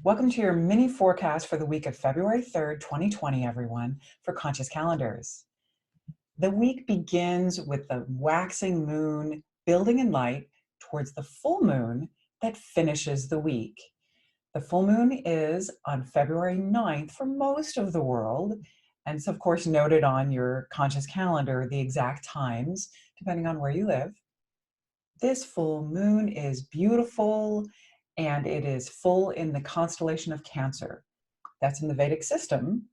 Welcome to your mini forecast for the week of February 3rd, 2020, everyone, for Conscious Calendars. The week begins with the waxing moon building in light towards the full moon that finishes the week. The full moon is on February 9th for most of the world, and it's of course noted on your Conscious Calendar the exact times, depending on where you live. This full moon is beautiful, and it is full in the constellation of Cancer. That's in the Vedic system.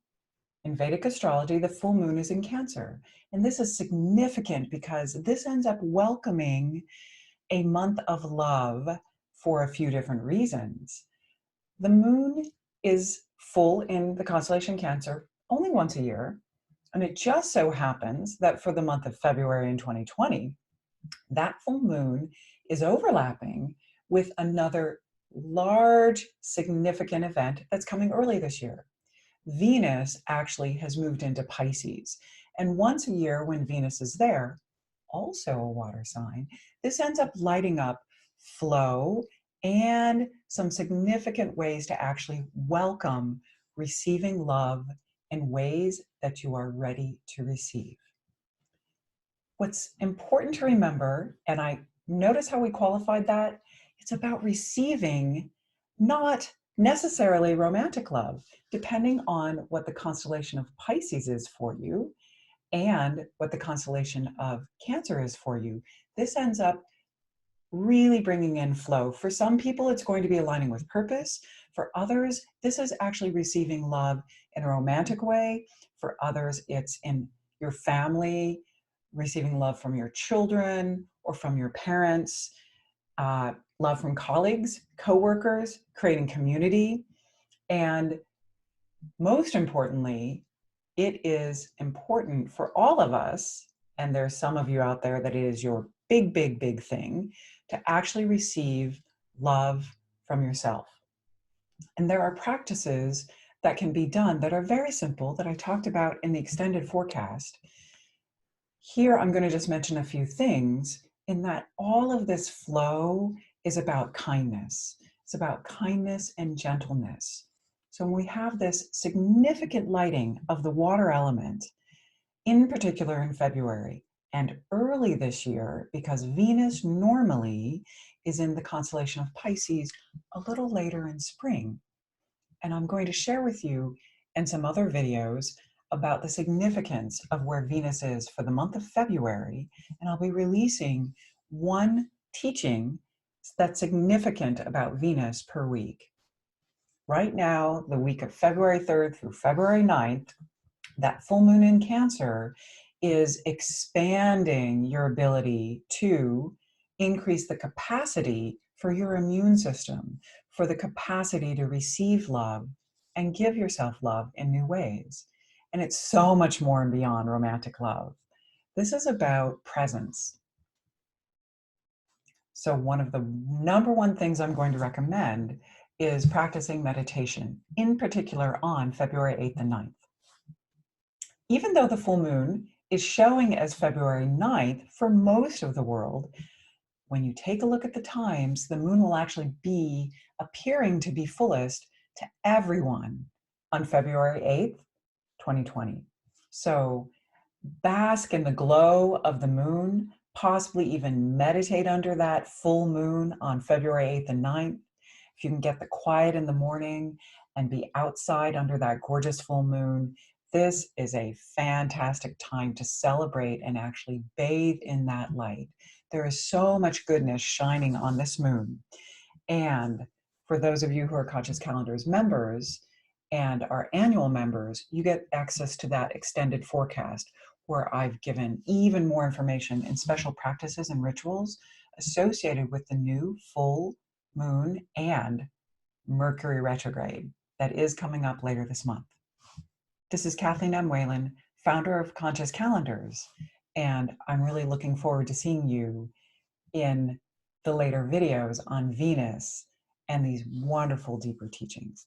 In Vedic astrology, the full moon is in Cancer. And this is significant because this ends up welcoming a month of love for a few different reasons. The moon is full in the constellation Cancer only once a year. And it just so happens that for the month of February in 2020, that full moon is overlapping with another large, significant event that's coming early this year. Venus actually has moved into Pisces. And once a year when Venus is there, also a water sign, this ends up lighting up flow and some significant ways to actually welcome receiving love in ways that you are ready to receive. What's important to remember, and I notice how we qualified that, it's about receiving, not necessarily romantic love, depending on what the constellation of Pisces is for you and what the constellation of Cancer is for you. This ends up really bringing in flow. For some people, it's going to be aligning with purpose. For others, this is actually receiving love in a romantic way. For others, it's in your family, receiving love from your children or from your parents, love from colleagues, coworkers, creating community. And most importantly, it is important for all of us, and there's some of you out there that it is your big, big, big thing, to actually receive love from yourself. And there are practices that can be done that are very simple that I talked about in the extended forecast. Here, I'm going to just mention a few things in that all of this flow is about kindness. It's about kindness and gentleness. So when we have this significant lighting of the water element, in particular in February and early this year, because Venus normally is in the constellation of Pisces a little later in spring. And I'm going to share with you in some other videos about the significance of where Venus is for the month of February, and I'll be releasing one teaching that's significant about Venus per week. Right now, the week of February 3rd through February 9th, that full moon in Cancer is expanding your ability to increase the capacity for your immune system, for the capacity to receive love and give yourself love in new ways. And it's so much more and beyond romantic love. This is about presence. So one of the #1 things I'm going to recommend is practicing meditation, in particular on February 8th and 9th. Even though the full moon is showing as February 9th for most of the world, when you take a look at the times, the moon will actually be appearing to be fullest to everyone on February 8th, 2020. So bask in the glow of the moon, possibly even meditate under that full moon on February 8th and 9th. If you can get the quiet in the morning and be outside under that gorgeous full moon, this is a fantastic time to celebrate and actually bathe in that light. There is so much goodness shining on this moon. And for those of you who are Conscious Calendars members and our annual members, you get access to that extended forecast where I've given even more information and special practices and rituals associated with the new full moon and Mercury retrograde that is coming up later this month. This is Kathleen M Whalen, founder of Conscious Calendars, and I'm really looking forward to seeing you in the later videos on Venus and these wonderful deeper teachings.